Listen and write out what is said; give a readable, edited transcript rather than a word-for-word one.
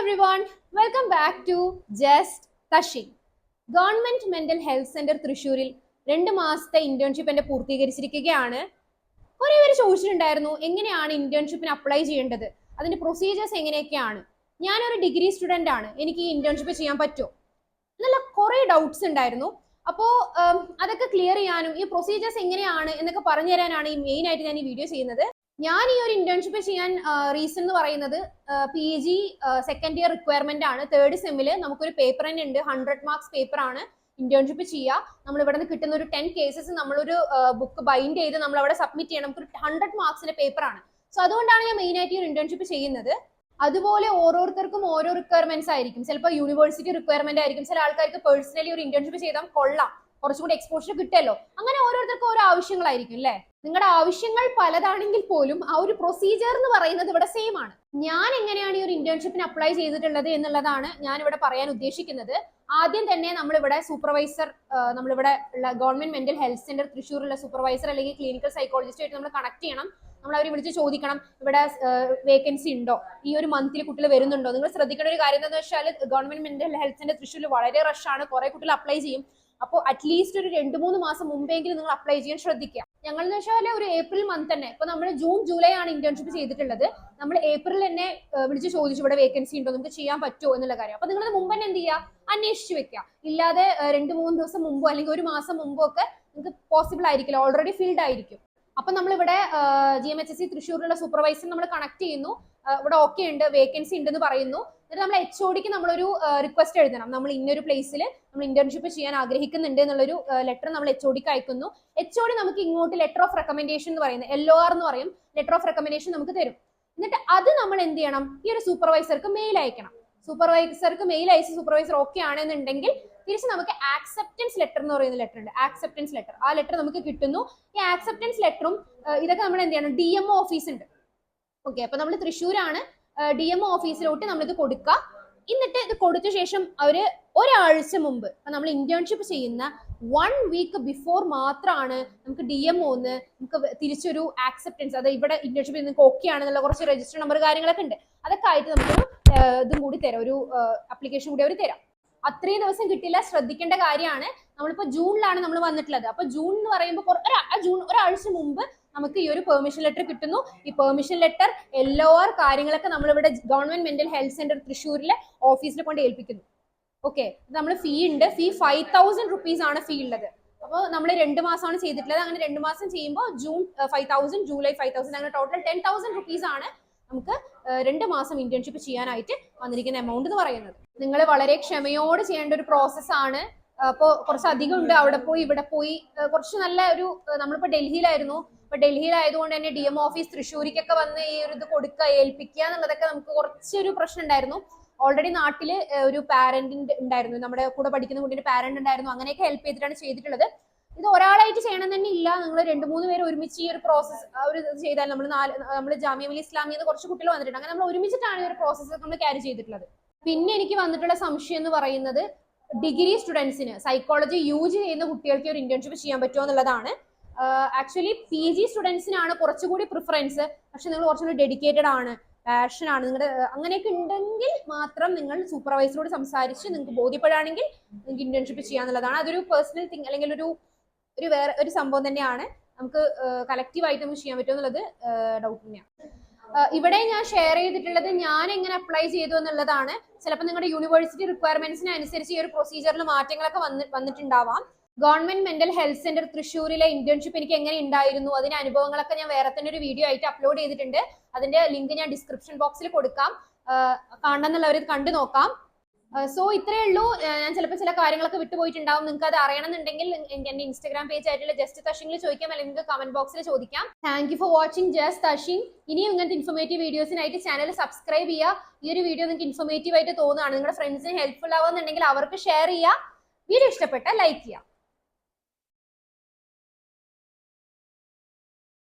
everyone, welcome back to Just Touching. Government mental health centre തൃശ്ശൂരിൽ 2 മാസത്തെ internship എന്റെ പൂർത്തീകരിച്ചിരിക്കുകയാണ്. കുറെ പേര് ചോദിച്ചിട്ടുണ്ടായിരുന്നു എങ്ങനെയാണ് ഇന്റേൺഷിപ്പിന് അപ്ലൈ ചെയ്യേണ്ടത്, അതിന്റെ പ്രൊസീജിയേഴ്സ് എങ്ങനെയൊക്കെയാണ്. ഞാനൊരു ഡിഗ്രി സ്റ്റുഡന്റ് ആണ്, എനിക്ക് ഈ ഇന്റേൺഷിപ്പ് ചെയ്യാൻ പറ്റുമോ എന്നുള്ള കുറെ ഡൗട്ട്സ് ഉണ്ടായിരുന്നു. അപ്പോൾ അതൊക്കെ ക്ലിയർ ചെയ്യാനും ഈ പ്രൊസീജിയേഴ്സ് എങ്ങനെയാണ് എന്നൊക്കെ പറഞ്ഞു തരാനാണ് ഈ മെയിൻ ആയിട്ട് ഞാൻ ഈ വീഡിയോ ചെയ്യുന്നത്. ഞാൻ ഈ ഒരു ഇന്റേൺഷിപ്പ് ചെയ്യാൻ റീസൺ എന്ന് പറയുന്നത് PG സെക്കൻഡ് ഇയർ റിക്വയർമെന്റ് ആണ്. 3rd സെമ്മിൽ നമുക്കൊരു പേപ്പർ തന്നെ ഉണ്ട്, 100 മാർക്സ് പേപ്പർ ആണ് ഇന്റേൺഷിപ്പ് ചെയ്യുക. നമ്മൾ ഇവിടെ നിന്ന് കിട്ടുന്ന ഒരു 10 കേസസ് നമ്മളൊരു ബുക്ക് ബൈൻഡ് ചെയ്ത് നമ്മൾ അവിടെ സബ്മിറ്റ് ചെയ്യണം. നമുക്കൊരു 100 മാർക്സിന്റെ പേപ്പർ ആണ്. സോ അതുകൊണ്ടാണ് ഞാൻ മെയിൻ ആയിട്ട് ഈ ഒരു ഇന്റേൺഷിപ്പ് ചെയ്യുന്നത്. അതുപോലെ ഓരോരുത്തർക്കും ഓരോ റിക്വയർമെന്റ്സ് ആയിരിക്കും. ചിലപ്പോൾ യൂണിവേഴ്സിറ്റി റിക്വയർമെന്റ് ആയിരിക്കും, ചില ആൾക്കാർക്ക് പേഴ്സണലി ഒരു ഇന്റേൺഷിപ്പ് ചെയ്താൽ കൊള്ളാം, കുറച്ചുകൂടി എക്സ്പോഷർ കിട്ടുമല്ലോ, അങ്ങനെ ഓരോരുത്തർക്കും ഓരോ ആവശ്യങ്ങളായിരിക്കും അല്ലേ. നിങ്ങളുടെ ആവശ്യങ്ങൾ പലതാണെങ്കിൽ പോലും ആ ഒരു പ്രൊസീജിയർ എന്ന് പറയുന്നത് ഇവിടെ സെയിം ആണ്. ഞാൻ എങ്ങനെയാണ് ഈ ഒരു ഇന്റേൺഷിപ്പിന് അപ്ലൈ ചെയ്തിട്ടുള്ളത് എന്നുള്ളതാണ് ഞാൻ ഇവിടെ പറയാൻ ഉദ്ദേശിക്കുന്നത്. ആദ്യം തന്നെ നമ്മളിവിടെ സൂപ്പർവൈസർ, നമ്മളിവിടെ ഉള്ള ഗവൺമെന്റ് മെന്റൽ ഹെൽത്ത് സെന്റർ തൃശ്ശൂരുള്ള സൂപ്പർവൈസർ അല്ലെങ്കിൽ ക്ലിനിക്കൽ സൈക്കോളജിസ്റ്റുമായിട്ട് നമ്മൾ കണക്ട് ചെയ്യണം. നമ്മൾ അവരെ വിളിച്ച് ചോദിക്കണം ഇവിടെ വേക്കൻസി ഉണ്ടോ, ഈ ഒരു മന്തിൽ കുട്ടികൾ വരുന്നുണ്ടോ. നിങ്ങൾ ശ്രദ്ധിക്കേണ്ട ഒരു കാര്യം എന്താണെന്ന് വെച്ചാൽ ഗവൺമെന്റ് മെന്റൽ ഹെൽത്ത് സെന്റർ തൃശ്ശൂരിൽ വളരെ റഷ് ആണ്, കുറെ കുട്ടികൾ അപ്ലൈ ചെയ്യും. അപ്പോൾ അറ്റ്ലീസ്റ്റ് ഒരു 2-3 മാസം മുമ്പെങ്കിലും നിങ്ങൾ അപ്ലൈ ചെയ്യാൻ ശ്രദ്ധിക്കുക. ഞങ്ങൾ എന്ന് വെച്ചാൽ ഒരു ഏപ്രിൽ മന്ത് തന്നെ, ഇപ്പൊ നമ്മൾ ജൂൺ ജൂലൈ ആണ് ഇന്റേൺഷിപ്പ് ചെയ്തിട്ടുള്ളത്. നമ്മൾ ഏപ്രിൽ തന്നെ വിളിച്ച് ചോദിച്ചു ഇവിടെ വേക്കൻസി ഉണ്ടോ, നമുക്ക് ചെയ്യാൻ പറ്റുമോ എന്നുള്ള കാര്യം. അപ്പൊ നിങ്ങൾ മുമ്പ് തന്നെ എന്ത് ചെയ്യുക, അന്വേഷിച്ച് വെക്കുക. ഇല്ലാതെ 2-3 ദിവസം മുമ്പോ അല്ലെങ്കിൽ ഒരു മാസം മുമ്പോ ഒക്കെ നിങ്ങൾക്ക് പോസിബിൾ ആയിരിക്കില്ല, ഓൾറെഡി ഫിൽഡ് ആയിരിക്കും. അപ്പൊ നമ്മളിവിടെ GMHSC തൃശ്ശൂരിലുള്ള സൂപ്പർവൈസർ നമ്മൾ കണക്ട് ചെയ്യുന്നു. ഇവിടെ ഓക്കെ ഉണ്ട്, വേക്കൻസി ഉണ്ടെന്ന് പറയുന്നു. എന്നിട്ട് നമ്മൾ HODക്ക് നമ്മളൊരു റിക്വസ്റ്റ് എഴുതണം. നമ്മൾ ഇന്നൊരു പ്ലേസിൽ നമ്മൾ ഇന്റേൺഷിപ്പ് ചെയ്യാൻ ആഗ്രഹിക്കുന്നുണ്ട് എന്നുള്ളൊരു ലെറ്റർ നമ്മൾ HODക്ക് അയക്കുന്നു. HOD നമുക്ക് ഇങ്ങോട്ട് ലെറ്റർ ഓഫ് റെക്കമെൻഡേഷൻ എന്ന് പറയുന്നത്, LOR എന്ന് പറയും, ലെറ്റർ ഓഫ് റെക്കമെൻഡേഷൻ നമുക്ക് തരും. എന്നിട്ട് അത് നമ്മൾ എന്ത് ചെയ്യണം, ഈ ഒരു സൂപ്പർവൈസർക്ക് മെയിൽ അയക്കണം. സൂപ്പർവൈസർക്ക് മെയിൽ അയച്ച് സൂപ്പർവൈസർ ഓക്കെ ആണെന്നുണ്ടെങ്കിൽ തിരിച്ച് നമുക്ക് ആക്സെപ്റ്റൻസ് ലെറ്റർ എന്ന് പറയുന്ന ലെറ്റർ ഉണ്ട്, ആക്സെപ്റ്റൻസ് ലെറ്റർ. ആ ലെറ്റർ നമുക്ക് കിട്ടുന്നു. ഈ ആക്സെപ്റ്റൻസ് ലെറ്ററും ഇതൊക്കെ നമ്മൾ എന്ത് ചെയ്യണം, DMO ഓഫീസ് ഉണ്ട്. ഓക്കെ, അപ്പൊ നമ്മൾ തൃശ്ശൂരാണ്, DMO ഓഫീസിലോട്ട് നമ്മളിത് കൊടുക്കുക. എന്നിട്ട് ഇത് കൊടുത്ത ശേഷം അവര് ഒരാഴ്ച മുമ്പ്, അപ്പൊ നമ്മൾ ഇന്റേൺഷിപ്പ് ചെയ്യുന്ന 1 വീക്ക് ബിഫോർ മാത്രമാണ് നമുക്ക് DMOന്ന് നമുക്ക് തിരിച്ചൊരു ആക്സെപ്റ്റൻസ്, അത് ഇവിടെ ഇന്റേൺഷിപ്പ് നിങ്ങൾക്ക് ഓക്കെ ആണെന്നുള്ള കുറച്ച് രജിസ്റ്റർ നമ്പർ കാര്യങ്ങളൊക്കെ ഉണ്ട്, അതൊക്കെ ആയിട്ട് നമുക്കൊരു ഇതും കൂടി തരാം, ഒരു അപ്ലിക്കേഷൻ കൂടി അവർ തരാം. അത്രയും ദിവസം കിട്ടില്ല, ശ്രദ്ധിക്കേണ്ട കാര്യമാണ്. നമ്മളിപ്പോ ജൂണിലാണ് നമ്മൾ വന്നിട്ടുള്ളത്. അപ്പൊ ജൂൺ എന്ന് പറയുമ്പോൾ ജൂൺ ഒരാഴ്ച മുമ്പ് നമുക്ക് ഈ ഒരു പെർമിഷൻ ലെറ്റർ കിട്ടുന്നു. ഈ പെർമിഷൻ ലെറ്റർ LOR കാര്യങ്ങളൊക്കെ നമ്മളിവിടെ ഗവൺമെന്റ് മെന്റൽ ഹെൽത്ത് സെന്റർ തൃശ്ശൂരിലെ ഓഫീസിൽ കൊണ്ട് ഏൽപ്പിക്കുന്നു. ഓക്കെ, നമ്മൾ ഫീ ഉണ്ട്, ഫീ 5000 rupees ആണ് ഫീ ഉള്ളത്. അപ്പോൾ നമ്മൾ 2 മാസമാണ് ചെയ്തിട്ടുള്ളത്. അങ്ങനെ 2 മാസം ചെയ്യുമ്പോൾ ജൂൺ 5000, ജൂലൈ 5000, അങ്ങനെ ടോട്ടൽ 10,000 rupees ആണ് നമുക്ക് 2 മാസം ഇന്റേൺഷിപ്പ് ചെയ്യാനായിട്ട് വന്നിരിക്കുന്ന എമൗണ്ട് എന്ന് പറയുന്നത്. നിങ്ങൾ വളരെ ക്ഷമയോടെ ചെയ്യേണ്ട ഒരു പ്രോസസ്സാണ്. അപ്പോൾ കുറച്ച് അധികം ഉണ്ട്, അവിടെ പോയി ഇവിടെ പോയി കുറച്ച് നല്ല ഒരു, നമ്മളിപ്പോൾ ഡൽഹിയിലായിരുന്നു. ഇപ്പൊ ഡൽഹിയിലായതുകൊണ്ട് തന്നെ DMO ഓഫീസ് തൃശ്ശൂരിക്കൊക്കെ വന്ന് ഈ ഒരു ഇത് കൊടുക്കുക, ഏൽപ്പിക്കുക എന്നുള്ളതൊക്കെ നമുക്ക് കുറച്ചൊരു പ്രശ്നം ഉണ്ടായിരുന്നു. ഓൾറെഡി നാട്ടില് ഒരു പാരന്റ് ഉണ്ടായിരുന്നു, നമ്മുടെ കൂടെ പഠിക്കുന്ന കുട്ടിയുടെ പാരന്റ് ഉണ്ടായിരുന്നു. അങ്ങനെയൊക്കെ ഹെൽപ്പ് ചെയ്തിട്ടാണ് ചെയ്തിട്ടുള്ളത്. ഇത് ഒരാളായിട്ട് ചെയ്യണം തന്നെ ഇല്ല, നിങ്ങൾ 2-3 പേര് ഒരുമിച്ച് ഈ ഒരു പ്രോസസ് ഒരു ചെയ്താൽ, നമ്മൾ ജാമിയ മിലിയ ഇസ്ലാമിയിൽ നിന്ന് കുറച്ച് കുട്ടികൾ വന്നിട്ടുണ്ട്. അങ്ങനെ നമ്മൾ ഒരുമിച്ചിട്ടാണ് ഈ ഒരു പ്രോസസ്സ് നമ്മൾ ക്യാരി ചെയ്തിട്ടുള്ളത്. പിന്നെ എനിക്ക് വന്നിട്ടുള്ള സംശയം എന്ന് പറയുന്നത്, ഡിഗ്രി സ്റ്റുഡൻസിന് സൈക്കോളജി UG ചെയ്യുന്ന കുട്ടികൾക്ക് ഒരു ഇന്റേൺഷിപ്പ് ചെയ്യാൻ പറ്റുമോ എന്നുള്ളതാണ്. ആക്ച്വലി PG സ്റ്റുഡൻസിനാണ് കുറച്ചുകൂടി പ്രിഫറൻസ്. പക്ഷെ നിങ്ങൾ കുറച്ചുകൂടി ഡെഡിക്കേറ്റഡ് ആണ്, പാഷൻ ആണ് നിങ്ങളുടെ, അങ്ങനെയൊക്കെ ഉണ്ടെങ്കിൽ മാത്രം നിങ്ങൾ സൂപ്പർവൈസറോട് സംസാരിച്ച് നിങ്ങൾക്ക് ബോധ്യപ്പെടുകയാണെങ്കിൽ നിങ്ങൾക്ക് ഇന്റേൺഷിപ്പ് ചെയ്യാന്നുള്ളതാണ്. അതൊരു പേഴ്സണൽ തിങ് അല്ലെങ്കിൽ ഒരു വേറെ ഒരു സംഭവം തന്നെയാണ്. നമുക്ക് കളക്റ്റീവായിട്ട് നമുക്ക് ചെയ്യാൻ പറ്റുമോ എന്നുള്ളത് ഡൗട്ട് തന്നെയാണ്. ഇവിടെ ഞാൻ ഷെയർ ചെയ്തിട്ടുള്ളത് ഞാൻ എങ്ങനെ അപ്ലൈ ചെയ്തു എന്നുള്ളതാണ്. ചിലപ്പോൾ നിങ്ങളുടെ യൂണിവേഴ്സിറ്റി റിക്വയർമെന്റ്സിന് അനുസരിച്ച് ഈ ഒരു പ്രൊസീജിയറിൽ മാറ്റങ്ങളൊക്കെ വന്നിട്ടുണ്ടാവാം. ഗവൺമെന്റ് മെന്റൽ ഹെൽത്ത് സെന്റർ തൃശ്ശൂരിലെ ഇന്റേൺഷിപ്പ് എനിക്ക് എങ്ങനെ ഉണ്ടായിരുന്നു, അതിന്റെ അനുഭവങ്ങളൊക്കെ ഞാൻ വേറെ തന്നെ ഒരു വീഡിയോ ആയിട്ട് അപ്ലോഡ് ചെയ്തിട്ടുണ്ട്. അതിന്റെ ലിങ്ക് ഞാൻ ഡിസ്ക്രിപ്ഷൻ ബോക്സിൽ കൊടുക്കാം, കാണണമെന്നുള്ളവർ കണ്ടു നോക്കാം. സോ ഇത്രയേ ഉള്ളൂ. ഞാൻ ചിലപ്പോൾ ചില കാര്യങ്ങളൊക്കെ വിട്ടുപോയിട്ടുണ്ടാവും. നിങ്ങൾക്ക് അത് അറിയണമെന്നുണ്ടെങ്കിൽ എന്റെ ഇൻസ്റ്റാഗ്രാം പേജ് ആയിട്ടുള്ള ജസ്റ്റ് ടച്ചിങ്ങിൽ ചോദിക്കാം, അല്ലെങ്കിൽ നിങ്ങൾക്ക് കമന്റ് ബോക്സിൽ ചോദിക്കാം. Thank you for watching just touching. ഇനിയും ഇങ്ങനത്തെ ഇൻഫോർമേറ്റീവ് വീഡിയോസിനായിട്ട് ചാനൽ സബ്സ്ക്രൈബ് ചെയ്യുക. ഈ ഒരു വീഡിയോ നിങ്ങൾക്ക് ഇൻഫോർമേറ്റീവ് ആയിട്ട് തോന്നുകയാണ്, നിങ്ങളുടെ ഫ്രണ്ട്സിന് ഹെൽപ്ഫുൾ ആവുന്നുണ്ടെങ്കിൽ അവർക്ക് ഷെയർ ചെയ്യുക. വീഡിയോ ഇഷ്ടപ്പെട്ടാൽ ലൈക്ക് ചെയ്യുക.